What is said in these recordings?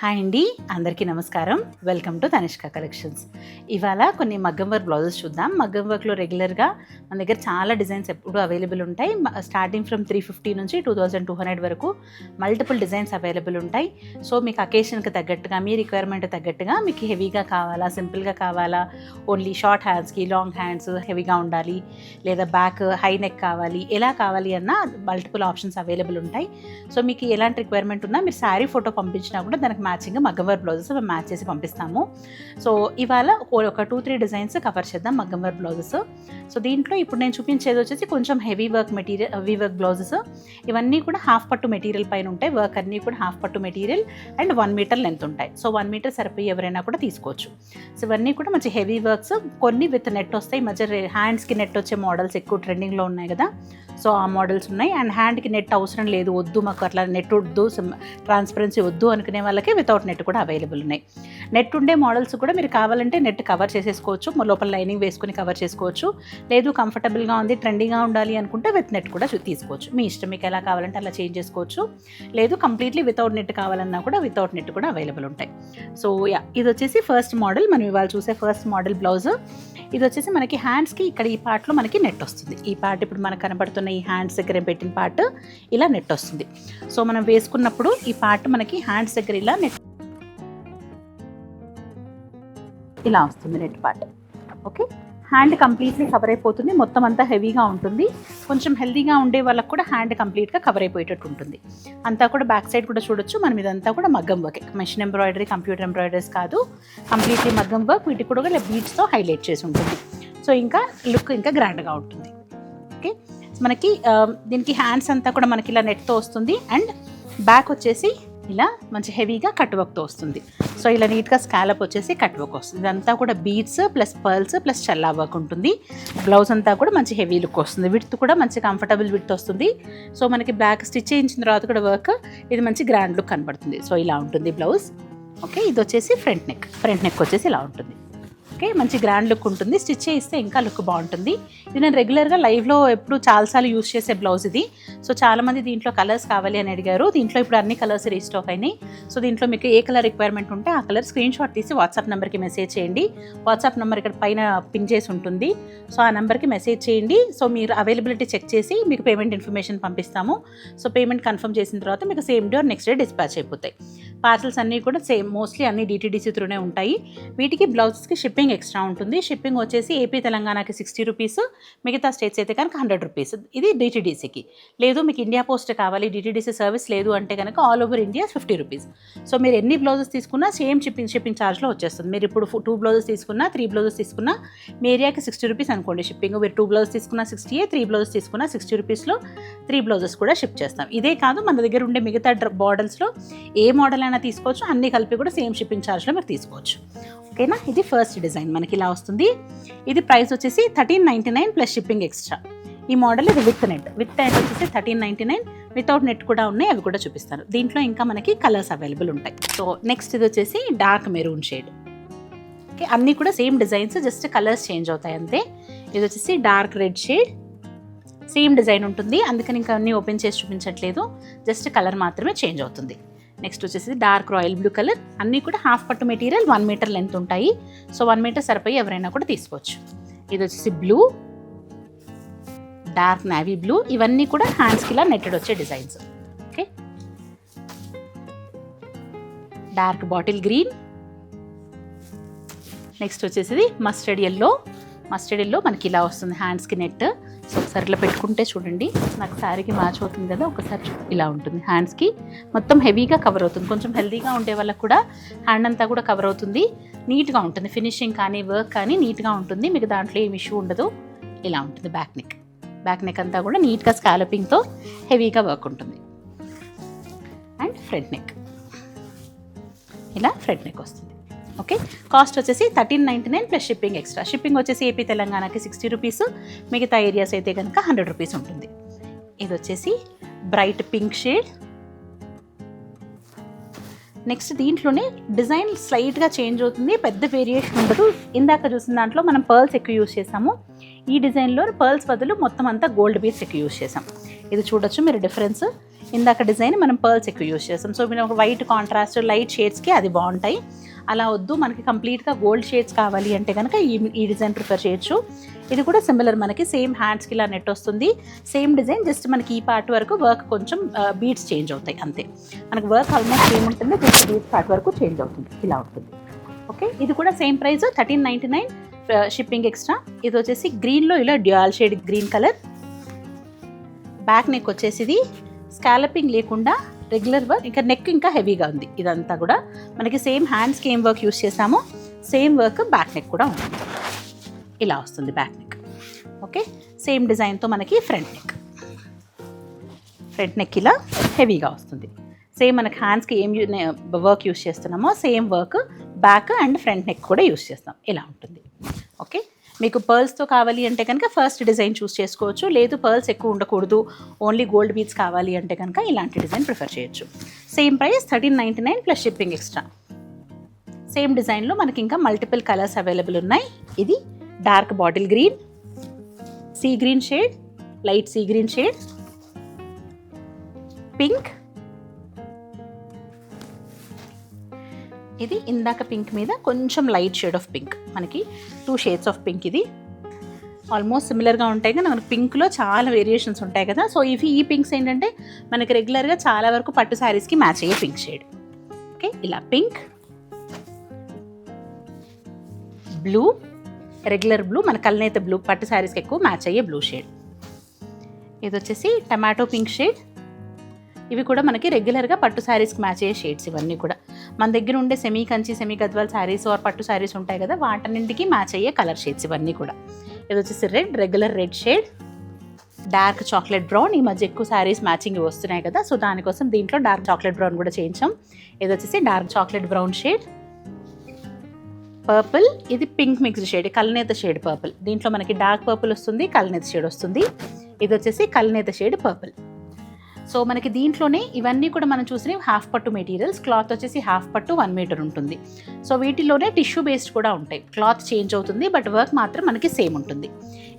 Hi అండి, అందరికీ నమస్కారం. Welcome to Tanishq collections. ఇవాళ కొన్ని మగ్గం వర్క్ బ్లౌజెస్ చూద్దాం. మగ్గం వర్క్లో రెగ్యులర్గా మన దగ్గర చాలా డిజైన్స్ ఎప్పుడు అవైలబుల్ ఉంటాయి. స్టార్టింగ్ ఫ్రమ్ 350 నుంచి 2200 వరకు మల్టిపుల్ డిజైన్స్ అవైలబుల్ ఉంటాయి. సో మీకు అకేషన్కి తగ్గట్టుగా, మీ రిక్వైర్మెంట్ తగ్గట్టుగా మీకు హెవీగా కావాలా, సింపుల్గా కావాలా, ఓన్లీ షార్ట్ హ్యాండ్స్కి, లాంగ్ హ్యాండ్స్ హెవీగా ఉండాలి, లేదా బ్యాక్ హై నెక్ కావాలి, ఎలా కావాలి అన్న మల్టిపుల్ ఆప్షన్స్ అవైలబుల్ ఉంటాయి. సో మీకు ఎలాంటి రిక్వైర్మెంట్ ఉన్నా మీరు శారీ ఫోటో పంపించినా కూడా దానికి మ్యాచింగ్ మగ్గం వర్క్ బ్లౌజెస్ మేము మ్యాచ్ చేసి పంపిస్తాము. సో ఇవాళ ఒక 2-3 డిజైన్స్ కవర్ చేద్దాం మగ్గం వర్క్ బ్లౌజెస్. సో దీంట్లో ఇప్పుడు నేను చూపించేది వచ్చేసి కొంచెం heavy work material, heavy work blouses. ఇవన్నీ కూడా హాఫ్ పట్టు మెటీరియల్ పైన ఉంటాయి. వర్క్ అన్నీ కూడా హాఫ్ పట్టు మెటీరియల్ అండ్ 1 మీటర్ లెంత్ ఉంటాయి. సో 1 మీటర్ సరిపోయి ఎవరైనా కూడా తీసుకోవచ్చు. సో ఇవన్నీ కూడా మంచి హెవీ వర్క్స్, కొన్ని విత్ నెట్ వస్తాయి. మధ్య హ్యాండ్స్కి నెట్ వచ్చే మోడల్స్ ఎక్కువ ట్రెండింగ్లో ఉన్నాయి కదా, సో ఆ మోడల్స్ ఉన్నాయి. అండ్ హ్యాండ్కి నెట్ అవసరం లేదు, వద్దు మాకు అట్లా నెట్ వద్దు, ట్రాన్స్పరెన్సీ వద్దు అనుకునే వాళ్ళకి వితౌట్ నెట్ కూడా అవైలబుల్ ఉన్నాయి. నెట్ ఉండే మోడల్స్ కూడా మీరు కావాలంటే నెట్ కవర్ చేసేసుకోవచ్చు, లోపల లైనింగ్ వేసుకుని కవర్ చేసుకోవచ్చు. లేదు కంఫర్టబుల్గా ఉంది, ట్రెండింగ్గా ఉండాలి అనుకుంటే విత్ నెట్ కూడా తీసుకోవచ్చు. మీ ఇష్టం, మీకు ఎలా కావాలంటే అలా చేంజ్ చేసుకోవచ్చు. లేదు కంప్లీట్లీ వితౌట్ నెట్ కావాలన్నా కూడా వితౌట్ నెట్ కూడా అవైలబుల్ ఉంటాయి. సో ఇది వచ్చేసి ఫస్ట్ మోడల్, మనం ఇవాళ చూసే ఫస్ట్ మోడల్ బ్లౌజ్. ఇది వచ్చేసి మనకి హ్యాండ్స్కి ఇక్కడ ఈ పార్ట్లో మనకి నెట్ వస్తుంది. ఈ పార్ట్ ఇప్పుడు మనకు కనబడుతున్న ఈ హ్యాండ్స్ దగ్గర పెట్టిన పార్ట్ ఇలా నెట్ వస్తుంది. సో మనం వేసుకున్నప్పుడు ఈ పార్ట్ మనకి హ్యాండ్స్ దగ్గర ఇలా నెట్ ఇలా వస్తుంది, net part. Okay, hand completely cover అయిపోతుంది, మొత్తం అంతా హెవీగా ఉంటుంది. కొంచెం హెల్దీగా ఉండే వాళ్ళకి కూడా హ్యాండ్ కంప్లీట్గా కవర్ అయిపోయేటట్టు ఉంటుంది. అంతా కూడా బ్యాక్ సైడ్ కూడా చూడొచ్చు. మనం ఇదంతా కూడా మగ్గం work, machine embroidery, computer embroideries కాదు, కంప్లీట్లీ మగ్గం వర్క్. వీటికి కూడా ఇలా బీడ్స్తో హైలైట్ చేసి ఉంటుంది. సో ఇంకా లుక్ ఇంకా గ్రాండ్గా ఉంటుంది. ఓకే, మనకి దీనికి హ్యాండ్స్ అంతా కూడా మనకి ఇలా నెట్తో వస్తుంది. అండ్ బ్యాక్ వచ్చేసి ఇలా మంచి హెవీగా కట్ వర్క్తో వస్తుంది. సో ఇలా నీట్గా స్కాలప్ వచ్చేసి కట్ వర్క్ వస్తుంది. ఇదంతా కూడా బీడ్స్ ప్లస్ పర్ల్స్ ప్లస్ చల్లా వర్క్ ఉంటుంది. బ్లౌజ్ అంతా కూడా మంచి హెవీ లుక్ వస్తుంది. విడ్త్ కూడా మంచి కంఫర్టబుల్ విడ్త్ వస్తుంది. సో మనకి బ్యాక్ స్టిచ్ చేయించిన తర్వాత కూడా వర్క్ ఇది మంచి గ్రాండ్ లుక్ కనబడుతుంది. సో ఇలా ఉంటుంది బ్లౌజ్. ఓకే, ఇది వచ్చేసి ఫ్రంట్ నెక్ వచ్చేసి ఇలా ఉంటుంది. ఓకే, మంచి గ్రాండ్ లుక్ ఉంటుంది. స్టిచ్ చేయిస్తే ఇంకా లుక్ బాగుంటుంది. ఇది నేను రెగ్యులర్గా లైవ్లో ఎప్పుడు చాలాసార్లు యూస్ చేసే బ్లౌజ్ ఇది. సో చాలామంది దీంట్లో కలర్స్ కావాలి అని అడిగారు. దీంట్లో ఇప్పుడు అన్ని కలర్స్ రీస్టాక్ అయినాయి. సో దీంట్లో మీకు ఏ కలర్ రిక్వైర్మెంట్ ఉంటే ఆ కలర్ స్క్రీన్ షాట్ తీసి వాట్సాప్ నెంబర్కి మెసేజ్ చేయండి. వాట్సాప్ నెంబర్ ఇక్కడ పైన పిన్ చేసి ఉంటుంది. సో ఆ నెంబర్కి మెసేజ్ చేయండి. సో మీరు అవైలబిలిటీ చెక్ చేసి మీకు పేమెంట్ ఇన్ఫర్మేషన్ పంపిస్తాము. సో పేమెంట్ కన్ఫర్మ్ చేసిన తర్వాత మీకు same day or next day dispatch అయిపోతాయి. పార్సల్స్ అన్నీ కూడా సేమ్, మోస్ట్లీ అన్ని DTDC త్రూనే ఉంటాయి. వీటికి బ్లౌజెస్కి షిప్పింగ్ ఎక్స్ట్రా ఉంటుంది. షిప్పింగ్ వచ్చేసి ఏపీ తెలంగాణకి 60 రూపీస్, మిగతా స్టేట్స్ అయితే కనుక 100 రూపీస్. ఇది DTDCకి. లేదు మీకు ఇండియా పోస్ట్ కావాలి, DTDC సర్వీస్ లేదు అంటే కనుక all over India 50 rupees. So మీరు ఎన్ని బ్లౌజెస్ తీసుకున్నా సేమ్ షిప్పింగ్ ఛార్జ్లో వచ్చేస్తుంది. మీరు ఇప్పుడు 2 బ్లౌజెస్ తీసుకున్నా, 3 బ్లౌజెస్ తీసుకున్నా మీ ఏరియాకి 60 రూపీస్ అనుకోండి షిప్పింగ్. మీరు 2 బ్లౌజెస్ తీసుకున్నా 60, 3 బ్లౌజెస్ తీసుకున్నా 60 రూపీస్లో 3 బ్లౌజెస్ కూడా షిప్ చేస్తాం. ఇదే కాదు, మన దగ్గర ఉండే మిగతా మోడల్స్లో ఏ మోడల్ అయినా తీసుకోవచ్చు, అన్ని కలిపి కూడా సేమ్ షిప్పింగ్ ఛార్జ్లో మీరు తీసుకోవచ్చు. ఓకేనా, ఇది ఫస్ట్ డిజైన్ మనకి ఇలా వస్తుంది. ఇది ప్రైస్ వచ్చేసి 1399 ప్లస్ షిప్పింగ్ ఎక్స్ట్రా. ఈ మోడల్ ఇది విత్ నెట్ వచ్చేసి 1399, వితౌట్ నెట్ కూడా ఉన్నాయి, అవి కూడా చూపిస్తాను. దీంట్లో ఇంకా మనకి కలర్స్ అవైలబుల్ ఉంటాయి. సో నెక్స్ట్ ఇది వచ్చేసి డార్క్ మెరూన్ షేడ్. ఓకే, అన్నీ కూడా same designs, just colours change అవుతాయి అంతే. ఇది వచ్చేసి dark red shade, same design ఉంటుంది, అందుకని ఇంకా అన్నీ ఓపెన్ చేసి చూపించట్లేదు, జస్ట్ కలర్ మాత్రమే చేంజ్ అవుతుంది. నెక్స్ట్ వచ్చేసి డార్క్ రాయల్ బ్లూ కలర్. అన్నీ కూడా హాఫ్ పట్టు మెటీరియల్, 1 మీటర్ లెంత్ ఉంటాయి. సో 1 మీటర్ సరిపోయి ఎవరైనా కూడా తీసుకోవచ్చు. ఇది వచ్చేసి బ్లూ, డార్క్ నేవీ బ్లూ. ఇవన్నీ కూడా హ్యాండ్స్కి ఇలా నెట్టెడ్ వచ్చే designs. Okay, dark bottle green. Next వచ్చేసి మస్టర్డ్ ఎల్లో మనకి ఇలా వస్తుంది హ్యాండ్స్కి నెట్. సో ఒకసారి ఇలా పెట్టుకుంటే చూడండి, నాకు శారీకి మ్యాచ్ అవుతుంది కదా, ఒకసారి ఇలా ఉంటుంది. హ్యాండ్స్కి మొత్తం హెవీగా కవర్ అవుతుంది. కొంచెం హెల్దీగా ఉండే వాళ్ళకి కూడా హ్యాండ్ అంతా కూడా కవర్ అవుతుంది, నీట్గా ఉంటుంది. ఫినిషింగ్ కానీ వర్క్ కానీ నీట్గా ఉంటుంది, మీకు దాంట్లో ఏం ఇష్యూ ఉండదు. ఇలా ఉంటుంది బ్యాక్ నెక్ అంతా కూడా నీట్గా స్కాలపింగ్తో హెవీగా వర్క్ ఉంటుంది. అండ్ ఫ్రంట్ నెక్, ఇలా ఫ్రంట్ నెక్ వస్తుంది. ఓకే, కాస్ట్ వచ్చేసి 1399 ప్లస్ షిప్పింగ్ ఎక్స్ట్రా. షిప్పింగ్ వచ్చేసి ఏపీ తెలంగాణకి 60 రూపీస్, మిగతా ఏరియాస్ అయితే కనుక 100 రూపీస్ ఉంటుంది. ఇది వచ్చేసి బ్రైట్ పింక్ షేడ్. నెక్స్ట్ దీంట్లోనే డిజైన్ స్లైట్గా చేంజ్ అవుతుంది, పెద్ద వేరియేషన్ ఉండదు. ఇందాక చూసిన దాంట్లో మనం పర్ల్స్ ఎక్కువ యూజ్ చేసాము, ఈ డిజైన్లో పర్ల్స్ బదులు మొత్తం అంతా గోల్డ్ బీడ్స్ ఎక్కువ యూజ్ చేసాం. ఇది చూడొచ్చు మీరు డిఫరెన్స్. ఇందాక డిజైన్ మనం పర్ల్స్ ఎక్కువ యూస్ చేస్తాం. సో మీరు ఒక వైట్ కాంట్రాస్ట్ లైట్ షేడ్స్కి అది బాగుంటాయి. అలా వద్దు మనకి కంప్లీట్గా గోల్డ్ షేడ్స్ కావాలి అంటే కనుక ఈ డిజైన్ ప్రిఫర్ చేయొచ్చు. ఇది కూడా సిమిలర్, మనకి సేమ్ హ్యాండ్స్కి ఇలా నెట్ వస్తుంది, సేమ్ డిజైన్, జస్ట్ మనకి ఈ పార్ట్ వరకు వర్క్ కొంచెం బీట్స్ చేంజ్ అవుతాయి అంతే. మనకి వర్క్ ఆల్మోస్ట్ సేమ్ ఉంటుంది, జస్ట్ బీట్స్ పార్ట్ వరకు చేంజ్ అవుతుంది, ఇలా ఉంటుంది. ఓకే, ఇది కూడా సేమ్ ప్రైస్ 1399 షిప్పింగ్ ఎక్స్ట్రా. ఇది వచ్చేసి గ్రీన్లో ఇలా dual shade green colour. Back neck వచ్చేసి ఇది స్కాలపింగ్ లేకుండా రెగ్యులర్ వర్క్, ఇంకా నెక్ ఇంకా హెవీగా ఉంది. ఇదంతా కూడా మనకి సేమ్ హ్యాండ్స్కి ఏం వర్క్ యూస్ చేసామో సేమ్ వర్క్ బ్యాక్ నెక్ కూడా ఉంటుంది. ఇలా వస్తుంది బ్యాక్ నెక్. ఓకే, సేమ్ డిజైన్తో మనకి ఫ్రంట్ నెక్ ఇలా హెవీగా వస్తుంది. సేమ్ మనకి హ్యాండ్స్కి ఏం వర్క్ యూస్ చేస్తున్నామో same work back and front neck కూడా యూస్ చేస్తాం. ఇలా ఉంటుంది. ఓకే, మీకు పర్ల్స్తో కావాలి అంటే కనుక ఫస్ట్ డిజైన్ చూస్ చేసుకోవచ్చు, లేదు పర్ల్స్ ఎక్కువ ఉండకూడదు ఓన్లీ గోల్డ్ బీడ్స్ కావాలి అంటే కనుక ఇలాంటి డిజైన్ ప్రిఫర్ చేయొచ్చు. Same price 1399 plus shipping extra. Same డిజైన్లో మనకి ఇంకా మల్టిపుల్ కలర్స్ అవైలబుల్ ఉన్నాయి. ఇది dark bottle green, sea green shade, light sea green shade, pink, ఇది ఇందాక పింక్ మీద కొంచెం లైట్ షేడ్ ఆఫ్ పింక్, మనకి 2 షేడ్స్ ఆఫ్ పింక్. ఇది ఆల్మోస్ట్ సిమిలర్గా ఉంటాయి కానీ మనకి పింక్లో చాలా వేరియేషన్స్ ఉంటాయి కదా. సో ఈ పింక్స్ ఏంటంటే మనకి రెగ్యులర్గా చాలా వరకు పట్టు శారీస్కి మ్యాచ్ అయ్యే పింక్ షేడ్. ఓకే, ఇలా పింక్, బ్లూ, రెగ్యులర్ బ్లూ, మన కల్నేత బ్లూ, పట్టు శారీస్కి ఎక్కువ మ్యాచ్ అయ్యే బ్లూ షేడ్. ఇది వచ్చేసి టమాటో పింక్ షేడ్. ఇవి కూడా మనకి రెగ్యులర్గా పట్టు శారీస్కి మ్యాచ్ అయ్యే షేడ్స్. ఇవన్నీ కూడా మన దగ్గర ఉండే semi Kanchi, semi Gadwal saris or పట్టు శారీస్ ఉంటాయి కదా, వాటన్నింటికి మ్యాచ్ అయ్యే కలర్ షేడ్స్ ఇవన్నీ కూడా. ఇది వచ్చేసి regular red shade, dark chocolate brown. ఈ మధ్య ఎక్కువ శారీస్ మ్యాచింగ్ వస్తున్నాయి కదా, సో దానికోసం దీంట్లో డార్క్ చాక్లెట్ బ్రౌన్ కూడా చేయించాం. ఇది వచ్చేసి dark chocolate brown shade, purple, ఇది పింక్ మిక్స్డ్ షేడ్, కల్నేత షేడ్ పర్పుల్. దీంట్లో మనకి డార్క్ పర్పుల్ వస్తుంది, కల్నేత షేడ్ వస్తుంది. ఇది వచ్చేసి కల్నేత షేడ్ పర్పుల్. సో మనకి దీంట్లోనే ఇవన్నీ కూడా మనం చూసినవి హాఫ్ పట్టు మెటీరియల్స్. క్లాత్ వచ్చేసి హాఫ్ పట్టు 1 మీటర్ ఉంటుంది. సో వీటిలోనే టిష్యూ బేస్డ్ కూడా ఉంటాయి. క్లాత్ చేంజ్ అవుతుంది బట్ వర్క్ మాత్రం మనకి సేమ్ ఉంటుంది.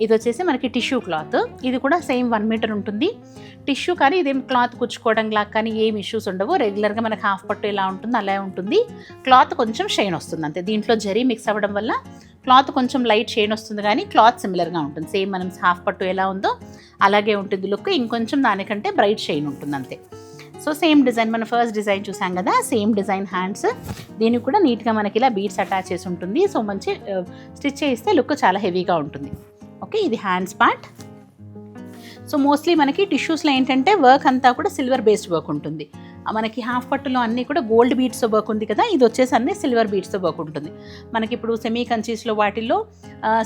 ఇది వచ్చేసి మనకి టిష్యూ క్లాత్, ఇది కూడా సేమ్ 1 మీటర్ ఉంటుంది టిష్యూ. కానీ ఇదేం క్లాత్ కుచ్చుకోవడం లాగా కానీ ఏం ఇష్యూస్ ఉండవు. రెగ్యులర్గా మనకి హాఫ్ పట్టు ఎలా ఉంటుంది అలా ఉంటుంది. క్లాత్ కొంచెం షైన్ వస్తుంది అంతే. దీంట్లో జరీ మిక్స్ అవ్వడం వల్ల క్లాత్ కొంచెం లైట్ షైన్ వస్తుంది కానీ క్లాత్ సిమిలర్గా ఉంటుంది. సేమ్ మనం హాఫ్ పట్టు ఎలా ఉందో అలాగే ఉంటుంది లుక్, ఇంకొంచెం దానికంటే బ్రైట్ షైన్ ఉంటుంది అంతే. సో సేమ్ డిజైన్, మన ఫస్ట్ డిజైన్ చూసాం కదా, సేమ్ డిజైన్ హ్యాండ్స్. దీనికి కూడా నీట్గా మనకి ఇలా బీడ్స్ అటాచ్ చేసి ఉంటుంది. సో మంచి స్టిచ్ చేస్తే లుక్ చాలా హెవీగా ఉంటుంది. ఓకే, ఇది హ్యాండ్స్ పార్ట్. సో మోస్ట్లీ మనకి టిష్యూస్లో ఏంటంటే వర్క్ అంతా కూడా సిల్వర్ బేస్డ్ వర్క్ ఉంటుంది. మనకి హాఫ్ పట్టులో అన్నీ కూడా గోల్డ్ బీడ్స్తో వర్క్ ఉంది కదా, ఇది వచ్చేసి అన్నీ సిల్వర్ బీడ్స్తో వర్క్ ఉంటుంది. మనకి ఇప్పుడు సెమీ కంచీస్లో వాటిల్లో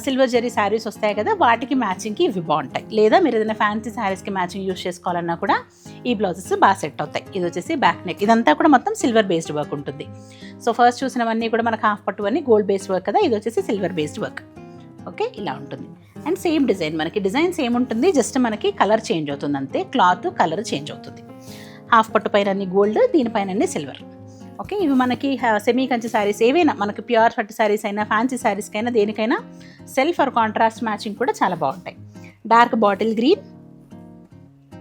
సిల్వర్ జరీ శారీస్ వస్తాయి కదా, వాటికి మ్యాచింగ్కి ఇవి బాగుంటాయి. లేదా మీరు ఏదైనా ఫ్యాన్సీ శారీస్కి మ్యాచింగ్ యూస్ చేసుకోవాలన్నా కూడా ఈ బ్లౌజెస్ బాగా సెట్ అవుతాయి. ఇది వచ్చేసి బ్యాక్ నెక్, ఇదంతా కూడా మొత్తం సిల్వర్ బేస్డ్ వర్క్ ఉంటుంది. సో ఫస్ట్ చూసినవన్నీ కూడా మనకు హాఫ్ పట్టు అన్నీ గోల్డ్ బేస్డ్ వర్క్ కదా, ఇది వచ్చేసి సిల్వర్ బేస్డ్ వర్క్. ఓకే, ఇలా ఉంటుంది. అండ్ సేమ్ డిజైన్, మనకి డిజైన్ సేమ్ ఉంటుంది, జస్ట్ మనకి కలర్ చేంజ్ అవుతుంది అంతే. క్లాత్ కలర్ చేంజ్ అవుతుంది. హాఫ్ పట్టు పైన అన్ని గోల్డ్, దీనిపైన అన్ని సిల్వర్. ఓకే, ఇవి మనకి సెమీ కంచి శారీస్ ఏవైనా, మనకి ప్యూర్ పట్టు శారీస్ అయినా ఫ్యాన్సీ శారీస్కైనా దేనికైనా సెల్ఫ్ ఆర్ కాంట్రాస్ట్ మ్యాచింగ్ కూడా చాలా బాగుంటాయి. డార్క్ బాటిల్ గ్రీన్,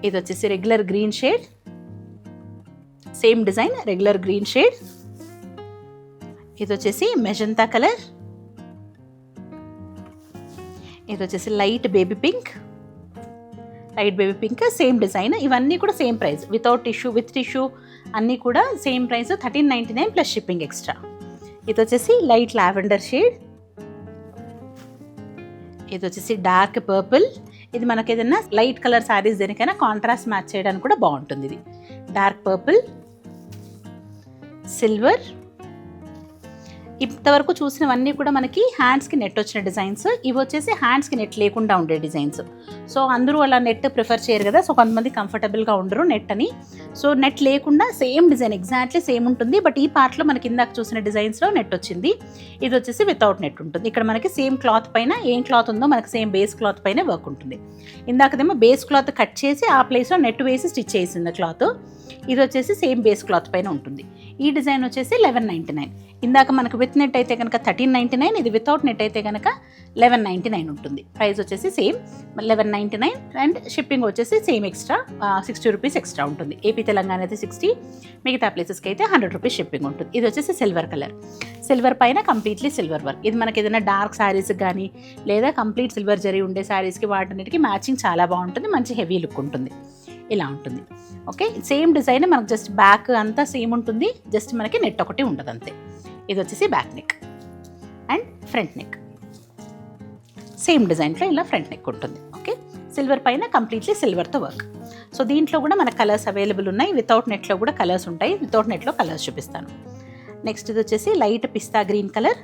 ఇది వచ్చేసి regular green shade, same design regular green shade. ఇది వచ్చేసి మెజంతా కలర్, ఇది వచ్చేసి light baby pink, same design. ఇవన్నీ కూడా same price, without tissue with tissue అన్నీ కూడా same price 1399 plus shipping extra. ఇది వచ్చేసి లైట్ లావెండర్ షేడ్, ఇది వచ్చేసి డార్క్ పర్పుల్. ఇది మనకి ఏదైనా లైట్ కలర్ శారీస్ దేనికైనా కాంట్రాస్ట్ మ్యాచ్ చేయడానికి కూడా బాగుంటుంది. ఇది డార్క్ పర్పుల్, సిల్వర్. ఇంతవరకు చూసినవన్నీ కూడా మనకి హ్యాండ్స్కి నెట్ వచ్చిన డిజైన్స్. ఇవి వచ్చేసి హ్యాండ్స్కి నెట్ లేకుండా ఉండే డిజైన్స్. సో అందరూ అలా నెట్ ప్రిఫర్ చేయరు కదా, సో కొంతమంది కంఫర్టబుల్గా ఉండరు నెట్ అని. సో నెట్ లేకుండా సేమ్ డిజైన్ ఎగ్జాక్ట్లీ సేమ్ ఉంటుంది. బట్ ఈ పార్ట్లో మనకి ఇందాక చూసిన డిజైన్స్లో నెట్ వచ్చింది. ఇది వచ్చేసి వితౌట్ నెట్ ఉంటుంది. ఇక్కడ మనకి సేమ్ క్లాత్ పైన ఏం క్లాత్ ఉందో మనకి సేమ్ బేస్ క్లాత్ పైన వర్క్ ఉంటుంది. ఇందాకదేమో బేస్ క్లాత్ కట్ చేసి ఆ ప్లేస్లో నెట్ వేసి స్టిచ్ చేసింది క్లాత్. ఇది వచ్చేసి సేమ్ బేస్ క్లాత్ పైన ఉంటుంది. ఈ డిజైన్ వచ్చేసి 1199. ఇందాక మనకు విత్ నెట్ అయితే కనుక 1399, ఇది వితౌట్ నెట్ అయితే కనుక 1199 ఉంటుంది. ప్రైస్ వచ్చేసి సేమ్ 1199 అండ్ షిప్పింగ్ వచ్చేసి సేమ్ ఎక్స్ట్రా 60 రూపీస్ ఎక్స్ట్రా ఉంటుంది. ఏపీ తెలంగాణ అయితే 60, మిగతా ప్లేసెస్కి అయితే 100 రూపీస్ షిప్పింగ్ ఉంటుంది. ఇది వచ్చేసి సిల్వర్ కలర్, సిల్వర్ పైన కంప్లీట్లీ సిల్వర్ వర్క్. ఇది మనకి ఏదైనా డార్క్ శారీస్ కానీ లేదా కంప్లీట్ సిల్వర్ జరీ ఉండే శారీస్కి వాటికి మ్యాచింగ్ చాలా బాగుంటుంది, మంచి హెవీ లుక్ ఉంటుంది. ఇలా ఉంటుంది. ఓకే, సేమ్ డిజైన్ మనకు జస్ట్ బ్యాక్ అంతా సేమ్ ఉంటుంది, జస్ట్ మనకి నెట్ ఒకటి ఉంటుంది అంతే. ఇది వచ్చేసి back neck and front neck, same డిజైన్లో ఇలా ఫ్రంట్ నెక్ ఉంటుంది. ఓకే, సిల్వర్ పైన కంప్లీట్లీ సిల్వర్తో వర్క్. సో దీంట్లో కూడా మన కలర్స్ అవైలబుల్ ఉన్నాయి. వితౌట్ నెట్లో కూడా కలర్స్ ఉంటాయి. వితౌట్ నెట్లో కలర్స్ చూపిస్తాను. నెక్స్ట్ ఇది వచ్చేసి లైట్ పిస్తా green colour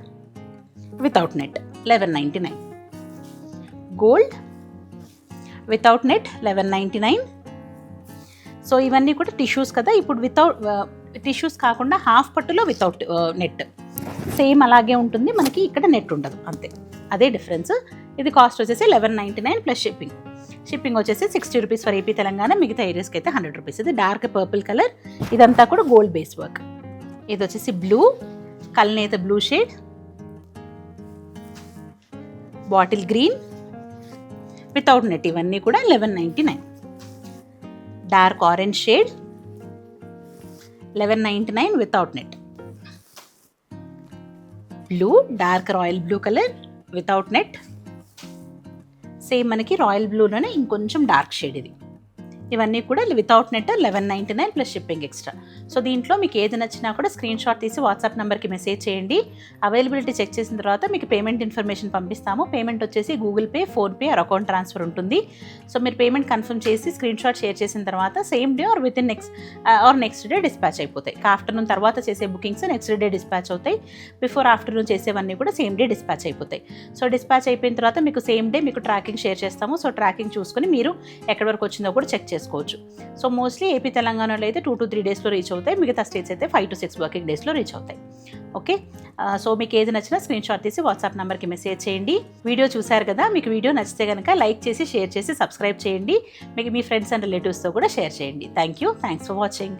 without net 1199. Gold without net 1199. So ఇవన్నీ కూడా టిష్యూస్ కదా. ఇప్పుడు వితౌట్ టిష్యూస్ కాకుండా హాఫ్ పట్టులో వితౌట్ నెట్ సేమ్ అలాగే ఉంటుంది. మనకి ఇక్కడ నెట్ ఉండదు అంతే, అదే డిఫరెన్స్. ఇది కాస్ట్ వచ్చేసి 1199 ప్లస్ షిప్పింగ్. షిప్పింగ్ వచ్చేసి 60 రూపీస్ ఫర్ ఏపీ తెలంగాణ, మిగతా ఏరియాస్కి అయితే 100 రూపీస్. ఇది డార్క్ పర్పుల్ కలర్, ఇదంతా కూడా గోల్డ్ బేస్ వర్క్. ఇది వచ్చేసి బ్లూ, కల్నేత blue shade, bottle green without net, ఇవన్నీ కూడా 1199. Dark orange shade 1199 without net. Blue, dark royal blue colour without net. Same మనకి రాయల్ బ్లూలోనే ఇంకొంచెం డార్క్ షేడ్ ఇది. ఇవన్నీ కూడా without net 1199 plus shipping extra. So దీంట్లో మీకు ఏది నచ్చినా కూడా స్క్రీన్ షాట్ తీసి వాట్సాప్ నెంబర్కి మెసేజ్ చేయండి. అవైలబిలిటీ చెక్ చేసిన తర్వాత మీకు పేమెంట్ ఇన్ఫర్మేషన్ పంపిస్తాము. పేమెంట్ వచ్చేసి Google Pay, PhonePe are account transfer ఉంటుంది. సో మీరు పేమెంట్ కన్ఫర్మ్ చేసి స్క్రీన్ షాట్ షేర్ చేసిన తర్వాత same day or with in next day dispatch అయిపోతాయి. ఆఫ్టర్నూన్ తర్వాత చేసే బుకింగ్స్ నెక్స్ట్ డే డిస్పాచ్ అవుతాయి. బిఫోర్ ఆఫ్టర్నూన్ చేసేవన్నీ కూడా సేమ్ డే డిస్పాచ్ అయిపోతాయి. సో డిస్పాచ్ అయిపోయిన తర్వాత మీకు సేమ్ డే మీకు ట్రాకింగ్ షేర్ చేస్తాము. సో ట్రాకింగ్ చూసుకొని మీరు ఎక్కడి వరకు వచ్చిందో కూడా చెక్ చేసుకోవచ్చు. సో మోస్ట్లీ ఏపీ తెలంగాణలో అయితే 2 to 3 డేస్లో రీచ్ అవుతాయి. మిగతా స్టేట్స్ అయితే 5 to 6 వర్కింగ్ డేస్లో రీచ్ అవుతాయి. ఓకే, సో మీకు ఏది నచ్చినా స్క్రీన్ షాట్ తీసి వాట్సాప్ నెంబర్కి మెసేజ్ చేయండి. వీడియో చూశారు కదా, మీకు వీడియో నచ్చితే కనుక లైక్ చేసి షేర్ చేసి సబ్స్క్రైబ్ చేయండి. మీకు మీ ఫ్రెండ్స్ అండ్ రిలేటివ్స్తో కూడా షేర్ చేయండి. Thanks for watching.